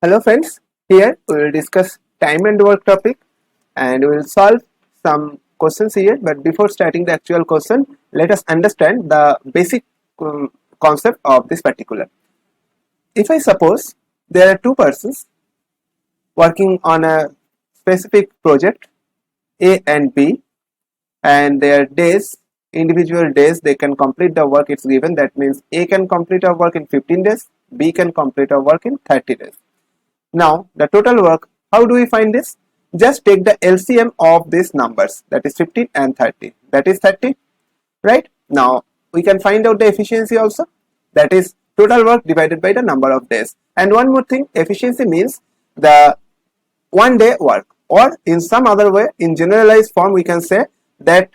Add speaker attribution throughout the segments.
Speaker 1: Hello friends, here we will discuss time and work topic and we will solve some questions here, but before starting the actual question, let us understand the basic concept of this particular. If I suppose there are two persons working on a specific project A and B, and their days, individual days, they can complete the work it's given. That means A can complete a work in 15 days, B can complete a work in 30 days. Now the total work, how do we find this? Just take the LCM of these numbers, that is 15 and 30, that is 30, right? Now we can find out the efficiency also, that is total work divided by the number of days. And one more thing, efficiency means the one day work, or in some other way, in generalized form, we can say that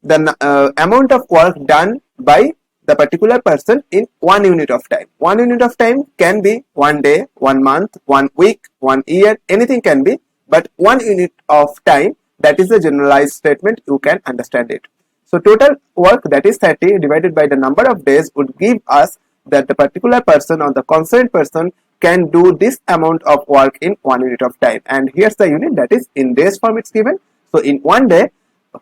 Speaker 1: the amount of work done by the particular person in 1 unit of time. 1 unit of time can be 1 day, 1 month, 1 week, 1 year, anything can be, but 1 unit of time, that is a generalized statement, you can understand it. So total work, that is 30, divided by the number of days would give us that the particular person or the concerned person can do this amount of work in 1 unit of time. And here's the unit, that is in days form it's given. So in 1 day,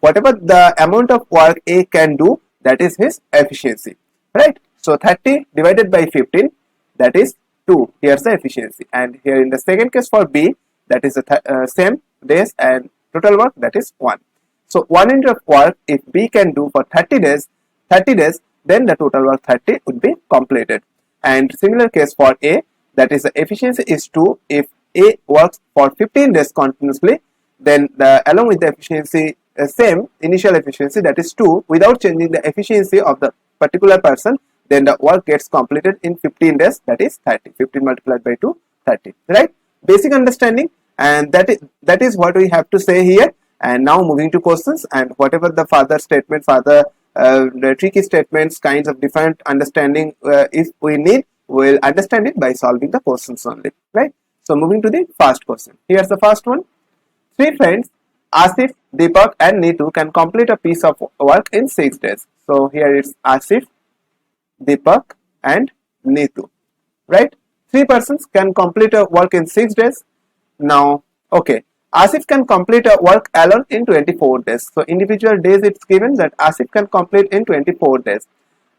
Speaker 1: whatever the amount of work A can do, that is his efficiency, right? So 30 divided by 15, that is 2, here's the efficiency. And here in the second case for B, that is the same days and total work, that is 1. So 1 unit of work if B can do for 30 days, then the total work 30 would be completed. And similar case for A, that is the efficiency is 2. If A works for 15 days continuously, then along with the efficiency, same initial efficiency, that is 2, without changing the efficiency of the particular person, then the work gets completed in 15 days, that is 30. 15 multiplied by 2, 30, right? Basic understanding, and that is what we have to say here. And now moving to questions, and whatever the further statement, the tricky statements, kinds of different understanding, if we need, we will understand it by solving the questions only, right? So moving to the first question. Here's the first one. Three friends, Asif, Deepak and Neetu, can complete a piece of work in 6 days. So here it's Asif, Deepak and Neetu, right? Three persons can complete a work in 6 days. Now, okay, Asif can complete a work alone in 24 days. So individual days it's given that Asif can complete in 24 days.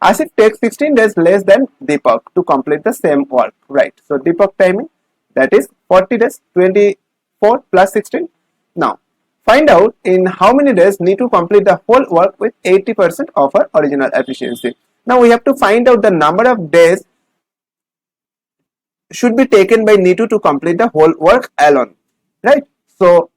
Speaker 1: Asif takes 16 days less than Deepak to complete the same work, right? So Deepak timing, that is 40 days, 24 plus 16. Now, find out in how many days Neetu complete the whole work with 80% of her original efficiency. Now we have to find out the number of days should be taken by Neetu to complete the whole work alone, right? So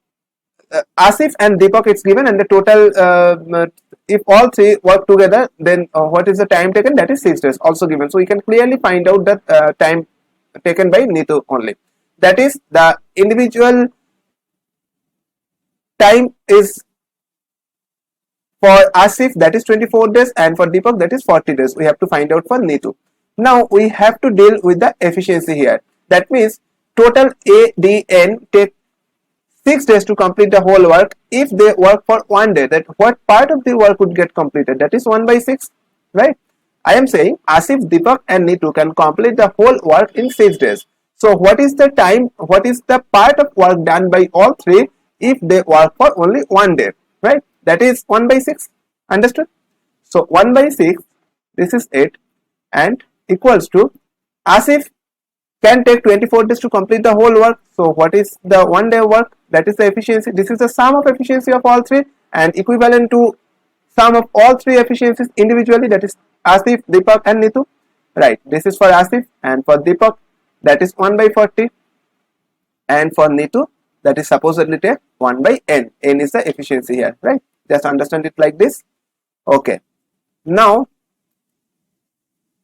Speaker 1: Asif and Deepak it's given, and the total, if all three work together, then what is the time taken? That is 6 days, also given. So we can clearly find out the time taken by Neetu only. That is the individual time is for Asif, that is 24 days, and for Deepak, that is 40 days. We have to find out for Neetu. Now we have to deal with the efficiency here. That means total ADN take 6 days to complete the whole work. If they work for 1 day, that what part of the work would get completed? That is 1 by 6, right? I am saying Asif, Deepak and Neetu can complete the whole work in 6 days. So what is the time, what is the part of work done by all three if they work for only 1 day, right? That is 1 by 6, understood? So 1 by 6, this is 8, and equals to Asif can take 24 days to complete the whole work. So what is the 1 day work? That is the efficiency. This is the sum of efficiency of all three, and equivalent to sum of all three efficiencies individually, that is Asif, Deepak and Neetu, right? This is for Asif, and for Deepak that is 1 by 40, and for Neetu that is supposedly take 1 by n. N is the efficiency here, right? Just understand it like this. Okay, now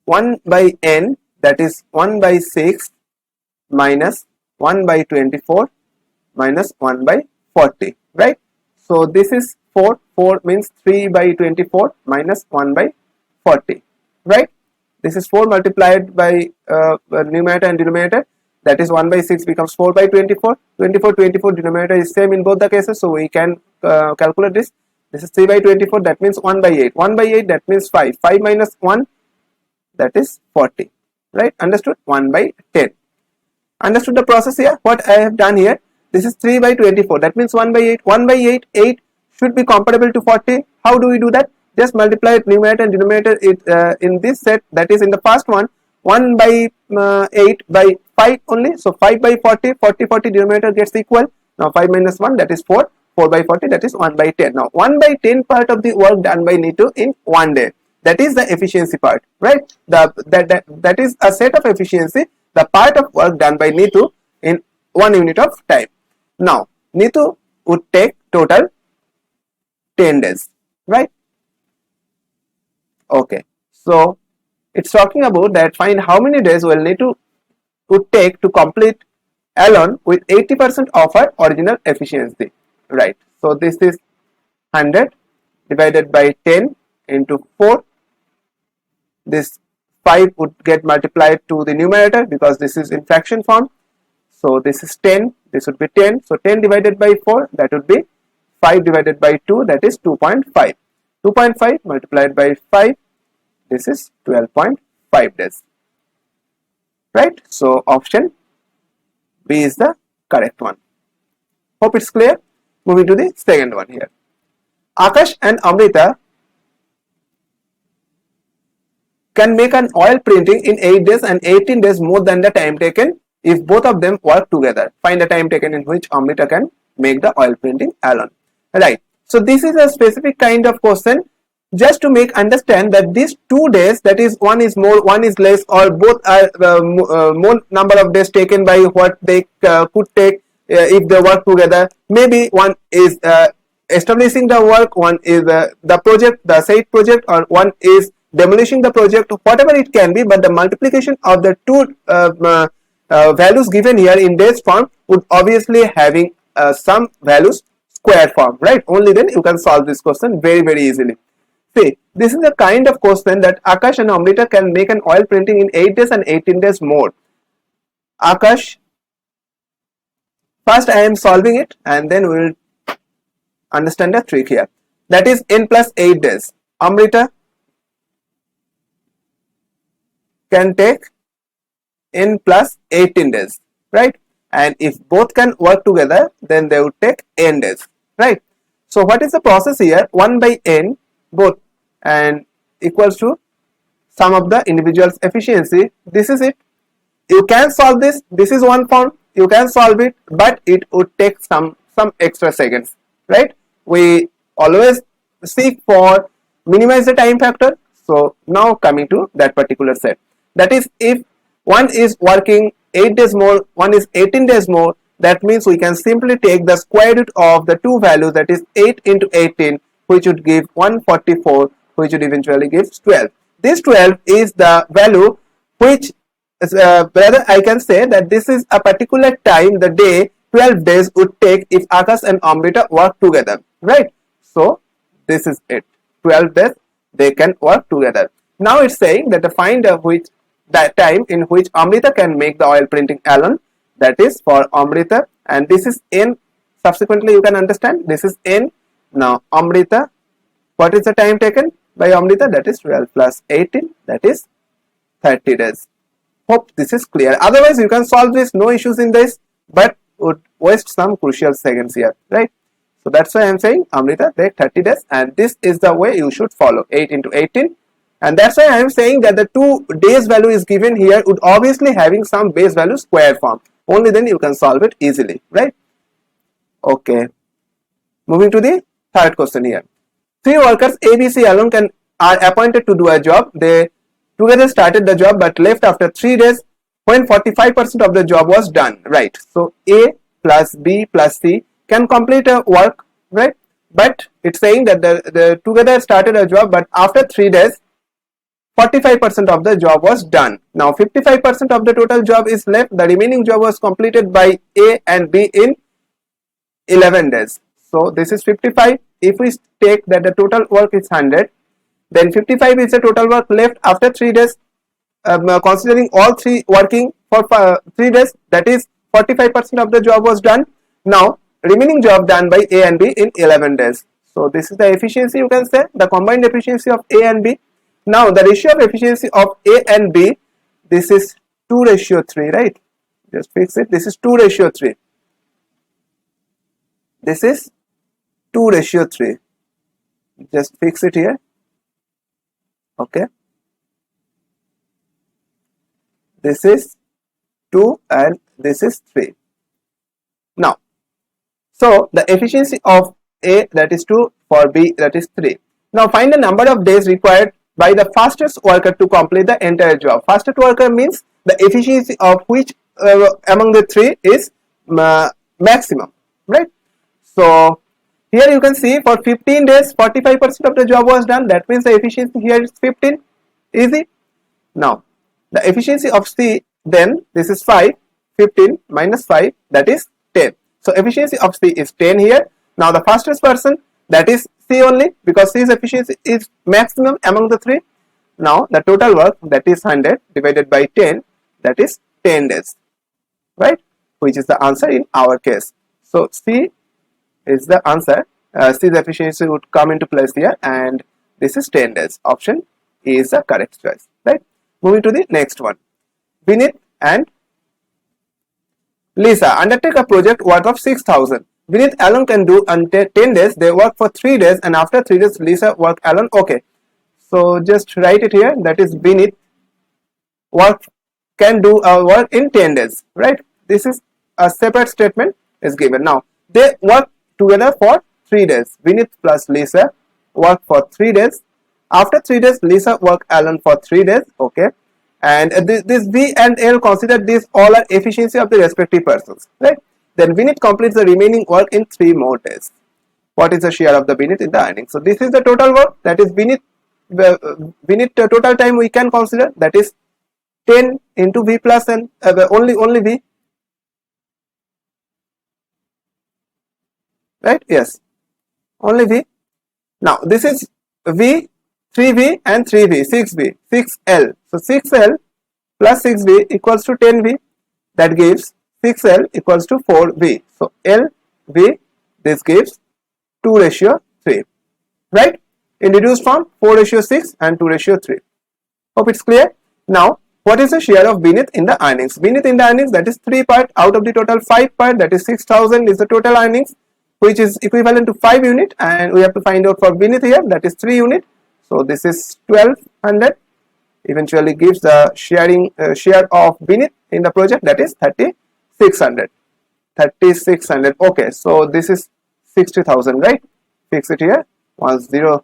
Speaker 1: 1 by n, that is 1 by 6 minus 1 by 24 minus 1 by 40, right? So this is 4 means 3 by 24 minus 1 by 40, right? This is 4 multiplied by numerator and denominator, that is 1 by 6 becomes 4 by 24. 24 denominator is same in both the cases, so we can calculate this. This is 3 by 24, that means 1 by 8. 1 by 8, that means 5. 5 minus 1, that is 40, right? Understood? 1 by 10. Understood the process here? What I have done here, this is 3 by 24, that means 1 by 8. 1 by 8, 8 should be comparable to 40. How do we do that? Just multiply numerator and denominator in this set, that is in the first one, 1 by 8 by 5 only. So 5 by 40, 40, 40 denominator gets equal. Now 5 minus 1, that is 4. 4 by 40, that is 1 by 10. Now 1 by 10 part of the work done by Neetu in one day. That is the efficiency part, right? That is a set of efficiency, the part of work done by Neetu in 1 unit of time. Now Neetu would take total 10 days, right? Okay, so it's talking about that find how many days will Neetu would take to complete alone with 80% of her original efficiency, right? So this is 100 divided by 10 into 4. This 5 would get multiplied to the numerator because this is in fraction form. So this is 10, this would be 10. So 10 divided by 4, that would be 5 divided by 2, that is 2.5. 2.5 multiplied by 5, this is 12.5 days. Right? So option B is the correct one. Hope it's clear. Moving to the second one here. Akash and Amrita can make an oil printing in 8 days and 18 days more than the time taken if both of them work together. Find the time taken in which Amrita can make the oil printing alone. Right. So this is a specific kind of question just to make understand that these 2 days, that is one is more, one is less, or both are more number of days taken by what they could take if they work together. Maybe one is establishing the work, one is the project, the site project, or one is demolishing the project, whatever it can be, but the multiplication of the two values given here in days form would obviously having some values square form, right? Only then you can solve this question very easily. See, this is a kind of question that Akash and Amrita can make an oil printing in 8 days and 18 days more. Akash, first I am solving it and then we will understand the trick here. That is n plus 8 days. Amrita can take n plus 18 days, right? And if both can work together, then they would take n days, right? So what is the process here? 1 by n both and equals to sum of the individual's efficiency. This is it. You can solve this. This is one form. You can solve it, but it would take some extra seconds, right? We always seek for minimize the time factor. So now coming to that particular set. That is, if one is working 8 days more, one is 18 days more, that means we can simply take the square root of the two values, that is 8 into 18, which would give 144, which would eventually give 12. This 12 is the value which rather I can say that this is a particular time, the day 12 days would take if Akash and Amrita work together, right? So this is it. 12 days they can work together. Now it's saying that the find which that time in which Amrita can make the oil printing alone, that is for Amrita, and this is n. Subsequently you can understand this is n. Now Amrita, what is the time taken by Amrita? That is 12 plus 18, that is 30 days. Hope this is clear. Otherwise you can solve this, no issues in this, but would waste some crucial seconds here, right? So that's why I am saying Amrita take 30 days, and this is the way you should follow, 8 into 18. And that's why I am saying that the 2 days value is given here would obviously having some base value square form. Only then you can solve it easily, right? Okay. Moving to the third question here. 3 workers ABC alone are appointed to do a job. They together started the job but left after 3 days when 45% of the job was done, right? So A plus B plus C can complete a work, right? But it's saying that the together started a job, but after 3 days 45% of the job was done. Now 55% of the total job is left. The remaining job was completed by A and B in 11 days. So this is 55. If we take that the total work is 100, then 55 is the total work left after 3 days, considering all 3 working for 3 days, that is 45% of the job was done. Now remaining job done by A and B in 11 days. So this is the efficiency, you can say, the combined efficiency of A and B. Now the ratio of efficiency of A and B, this is 2:3, right? Just fix it. This is 2:3. This is 2:3. Just fix it here. Okay. This is 2 and this is 3. Now, so the efficiency of A, that is 2, for B, that is 3. Now find the number of days required by the fastest worker to complete the entire job. Fastest worker means the efficiency of which among the three is maximum, right? So here you can see for 15 days 45% of the job was done. That means the efficiency here is 15. Easy. Now the efficiency of C, then this is 5, 15 minus 5, that is 10. So efficiency of C is 10 here. Now the fastest person, that is C only, because C's efficiency is maximum among the three. Now the total work, that is 100 divided by 10, that is 10 days, right? Which is the answer in our case. So C is the answer. C's efficiency would come into place here, and this is 10 days. Option A is the correct choice, right? Moving to the next one. Vinith and Lisa undertake a project worth of 6,000. Vinith alone can do until 10 days. They work for 3 days, and after 3 days Lisa work alone. Okay, so just write it here. That is Vinith can do work in 10 days, right? This is a separate statement is given. Now they work together for 3 days. Vinith plus Lisa work for 3 days. After 3 days Lisa work alone for 3 days. Okay, and this V and L, consider these all are efficiency of the respective persons, right? Then Vinith completes the remaining work in 3 more days. What is the share of the Vinith in the earnings? So this is the total work, that is Vinith total time we can consider, that is 10 into V plus N, only V, right? Yes, only V. Now this is V, 3V and 3V, 6V, 6L. So 6L plus 6V equals to 10V. That gives 6L equals to 4V. So LV, this gives 2:3, right? In reduced form, 4:6 and 2:3. Hope it's clear. Now, what is the share of Vinith in the earnings? Vinith in the earnings, that is 3 part out of the total 5 part, that is 6,000 is the total earnings, which is equivalent to 5 unit, and we have to find out for Vinith here, that is 3 unit. So this is 1200. Eventually gives the share of Vinith in the project, that is 3600. 3600. Okay, so this is 60,000, right? Fix it here. 10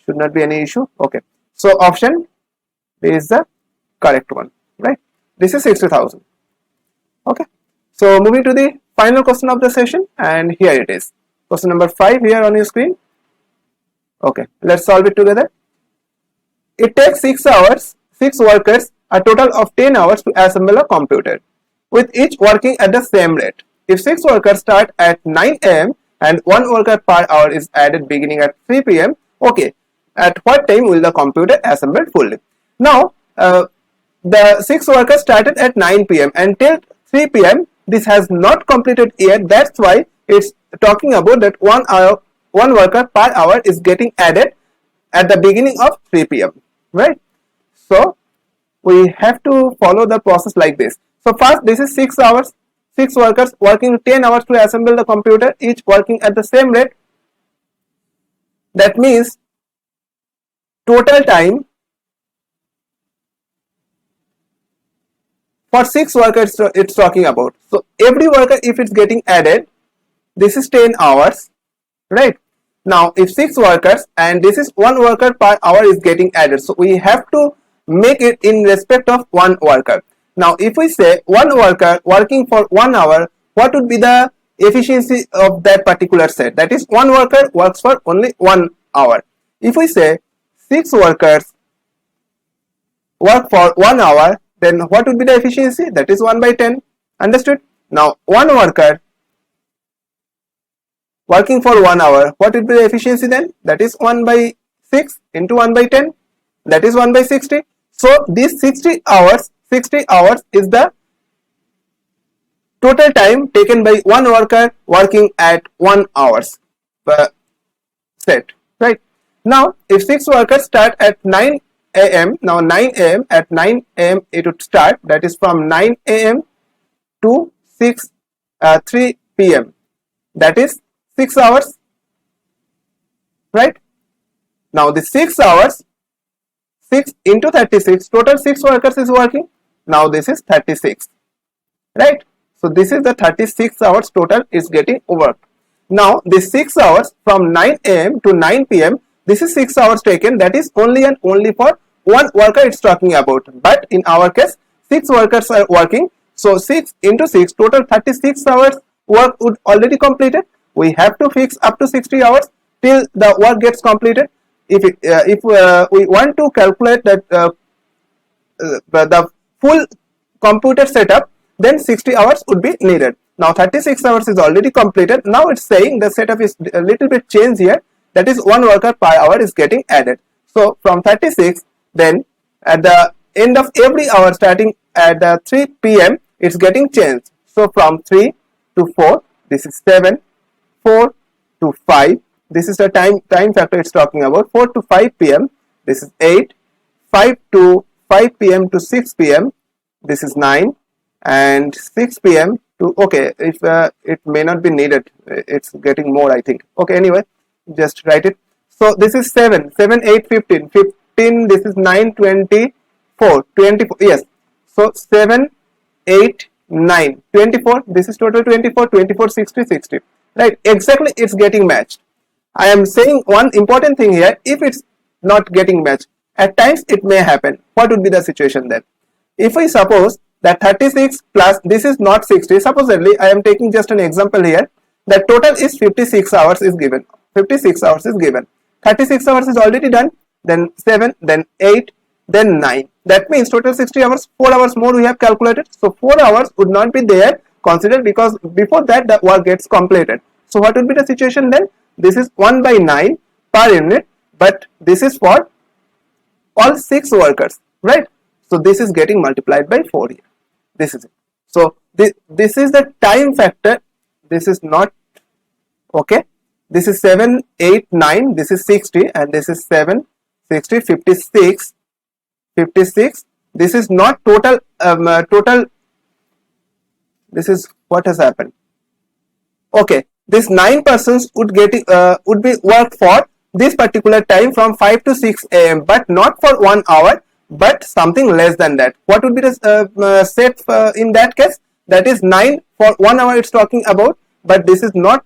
Speaker 1: should not be any issue. Okay, so option is the correct one, right? This is 60,000. Okay, so moving to the final question of the session, and here it is. Question number 5 here on your screen. Okay, let's solve it together. It takes 6 hours, 6 workers, a total of 10 hours to assemble a computer, with each working at the same rate. If 6 workers start at 9 am and 1 worker per hour is added beginning at 3 pm, okay, at what time will the computer assemble fully? Now, the 6 workers started at 9 pm and till 3 pm, this has not completed yet. That's why it's talking about that 1 worker per hour is getting added at the beginning of 3 pm, right? So we have to follow the process like this. So first, this is 6 hours, 6 workers working 10 hours to assemble the computer, each working at the same rate. That means total time for 6 workers it's talking about. So every worker, if it's getting added, this is 10 hours, right? Now if 6 workers and this is 1 worker per hour is getting added, so we have to make it in respect of 1 worker. Now if we say 1 worker working for 1 hour, what would be the efficiency of that particular set? That is 1 worker works for only 1 hour. If we say 6 workers work for 1 hour, then what would be the efficiency? That is 1 by 10. Understood? Now 1 worker working for 1 hour, what would be the efficiency then? That is 1 by 6 into 1 by 10, that is 1 by 60. So these 60 hours is the total time taken by 1 worker working at 1 hours per set, right? Now if 6 workers start at 9 am, now 9 am, at 9 am it would start, that is from 9 am to 3 p.m. that is 6 hours, right? Now the 6 hours, 6 into 36, total 6 workers is working. Now this is 36, right? So this is the 36 hours total is getting worked. Now this 6 hours from 9 a.m. to 9 p.m. this is 6 hours taken, that is only and only for one worker it's talking about. But in our case 6 workers are working, so 6 into 6, total 36 hours work would already completed. We have to fix up to 60 hours till the work gets completed. If we want to calculate that the full computer setup, then 60 hours would be needed. Now 36 hours is already completed. Now it's saying the setup is a little bit changed here, that is 1 worker per hour is getting added. So from 36, then at the end of every hour starting at 3 p.m. it's getting changed. So from 3 to 4, this is 7, 4 to 5, this is the time factor it's talking about. 4 to 5 p.m. this is 8, 5 to 5 p.m. to 6 p.m. this is 9, and 6 p.m. to, okay, if it may not be needed, it's getting more I think. Okay, anyway, just write it. So this is 7, 8, 15, 15, this is 9, 24, 24, yes. So 7, 8, 9, 24, this is total 24, 24, 60, 60, right? Exactly, it's getting matched. I am saying one important thing here, if it's not getting matched, at times it may happen. What would be the situation then? If we suppose that 36 plus this is not 60, supposedly I am taking just an example here, that total is 56 hours is given. 56 hours is given. 36 hours is already done, then 7, then 8, then 9. That means total 60 hours, 4 hours more we have calculated. So 4 hours would not be there considered, because before that the work gets completed. So what would be the situation then? This is 1 by 9 per unit, but this is for all 6 workers, right? So this is getting multiplied by 4 here. This is it. So this is the time factor. This is not, okay. This is 7, 8, 9. This is 60, and this is 7, 60, 56, 56. This is not total. Total. This is what has happened. Okay, this 9 persons would be worked for this particular time from 5 to 6 a.m. but not for 1 hour, but something less than that. What would be the set in that case? That is 9 for 1 hour it's talking about, but this is not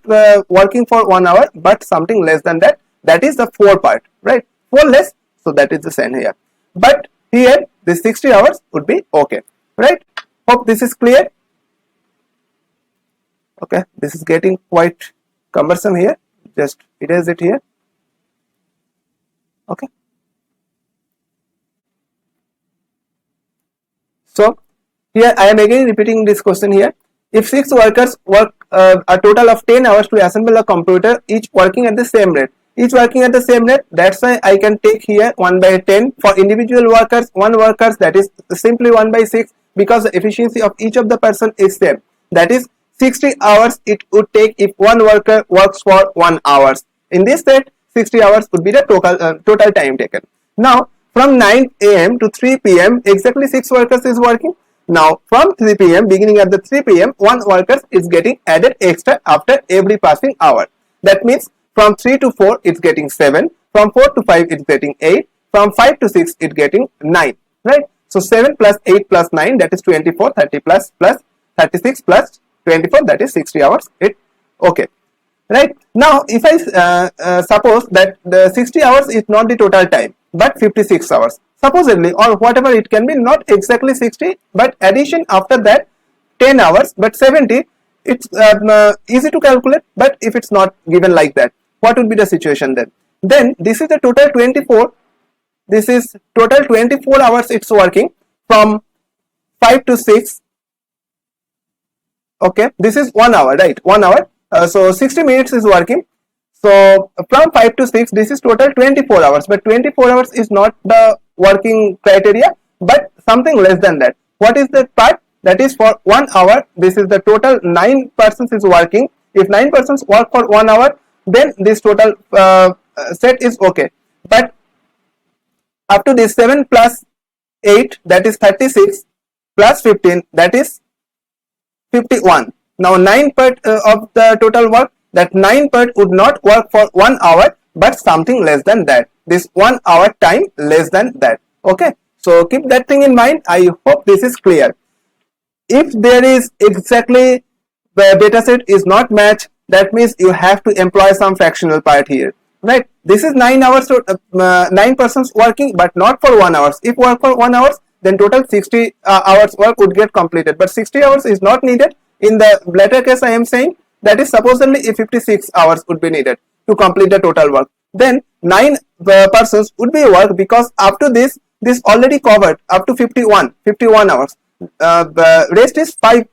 Speaker 1: working for 1 hour, but something less than that. That is the 4 part, right? 4 less, so that is the same here. But here this 60 hours would be okay, right? Hope this is clear. Okay, this is getting quite cumbersome here. Just erase it here. Okay. So here I am again repeating this question here. If 6 workers work a total of 10 hours to assemble a computer, each working at the same rate. Each working at the same rate, that's why I can take here 1 by 10. For individual workers, 1 workers, that is simply 1 by 6, because the efficiency of each of the person is same. That is 60 hours it would take if 1 worker works for 1 hour. In this set, 60 hours would be the total time taken. Now from 9 a.m. to 3 p.m. exactly 6 workers is working. Now from 3 p.m. beginning at the 3 p.m. 1 worker is getting added extra after every passing hour. That means from 3 to 4 it's getting 7, from 4 to 5 it's getting 8, from 5 to 6 it's getting 9, right? So 7 plus 8 plus 9, that is 24, 30 plus 36 plus 24, that is 60 hours. It okay, right? Now if I suppose that the 60 hours is not the total time but 56 hours supposedly, or whatever it can be, not exactly 60 but addition after that 10 hours but 70, it's easy to calculate. But if it's not given like that, what would be the situation then? Then this is the total 24, this is total 24 hours it's working from 5 to 6. Okay, this is 1 hour, right? 1 hour, so 60 minutes is working. So from 5 to 6, this is total 24 hours, but 24 hours is not the working criteria, but something less than that. What is the part? That is for 1 hour, this is the total 9 persons is working. If 9 persons work for 1 hour, then this total set is okay. But up to this 7 plus 8, that is 36, plus 15, that is 51. Now 9 part of the total work, that 9 part would not work for 1 hour but something less than that. This 1 hour time less than that. Okay, so keep that thing in mind. I hope this is clear. If there is exactly the data set is not matched, that means you have to employ some fractional part here, right? This is 9 hours, 9 persons working, but not for 1 hour. If work for 1 hour, then total 60 hours work would get completed, but 60 hours is not needed. In the latter case, I am saying that is supposedly if 56 hours would be needed to complete the total work, then 9 persons would be work, because up to this already covered up to 51 hours. The rest is 5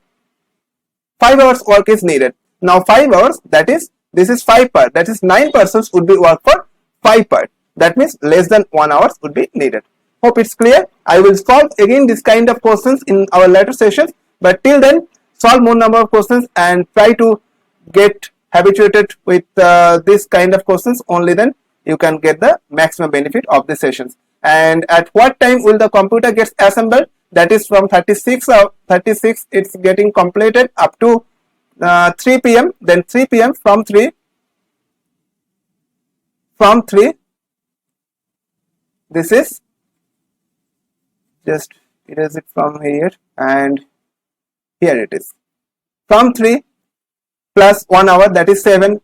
Speaker 1: hours work is needed. Now 5 hours, that is, this is 5 part, that is 9 persons would be work for 5 part, that means less than 1 hour would be needed. Hope it's clear. I will solve again this kind of questions in our later sessions, but till then solve more number of questions and try to get habituated with this kind of questions. Only then you can get the maximum benefit of the sessions. And at what time will the computer gets assembled? That is from 36 it's getting completed up to 3 p.m. Then 3 p.m. from 3 this is, just erase it from here, and here it is, from 3 plus 1 hour, that is 7,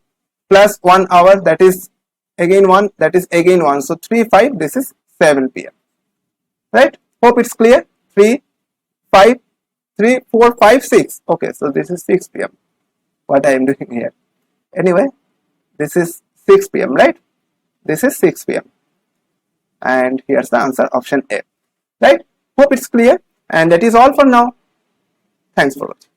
Speaker 1: plus 1 hour, that is again 1, that is again 1, so 3 5, this is 7 p.m. right? Hope it's clear. 3 5 3 4 5 6. Okay, so this is 6 p.m. what I am doing here. Anyway, this is 6 p.m. right? This is 6 p.m. and here's the answer, option A, right? Hope it's clear, and that is all for now. Thanks for watching.